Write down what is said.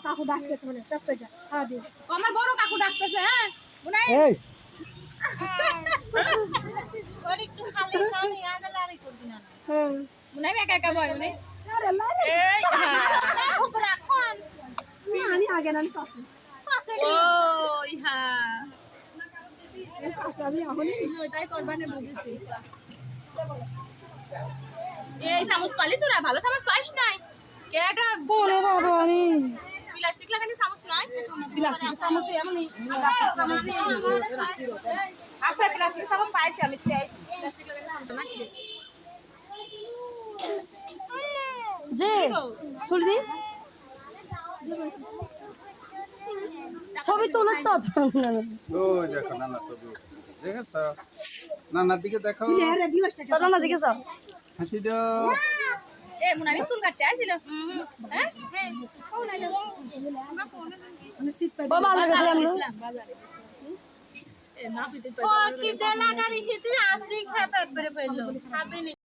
কাকু ডাকতেছে মানে সব কইটা হ্যাঁ দি আমার বড় কাকু ডাকতেছে হ্যাঁ বুনাই এই ওর একটু খালি সামনে আগলে আর করবি না হ্যাঁ বুনাই একা একা বয় বুনাই আরে লারে এই খুব রাখন আমি আগে না পাশে পাশে ও ইহা পাশে আমি এখনই ওইটাই করবানে বুঝেছি এই চামচ পালি তোরা ভালো চামচ পাইস নাই কেটা বলে বাবা আমি প্লাস্টিক লাগানি চামচ নাই প্লাস্টিক চামচ এমনি আচ্ছা প্লাস্টিক সব পাইছি আমি চাই প্লাস্টিক লাগানি চামচ নাকি জি সুলদি ছবি তোলার তো ওই দেখো নানা ছবি দেখেছ নানার দিকে দেখো তো না দেখেছ হাসি দাও এ মুনাবি চুল কাটতে আইছিল হ্যাঁ বাবা আল্লাহর কাছে আমি এ না পিতে ও কি দে লাগানি সেতে আশ্রয় খায় পেট ভরে ফেললো খাবে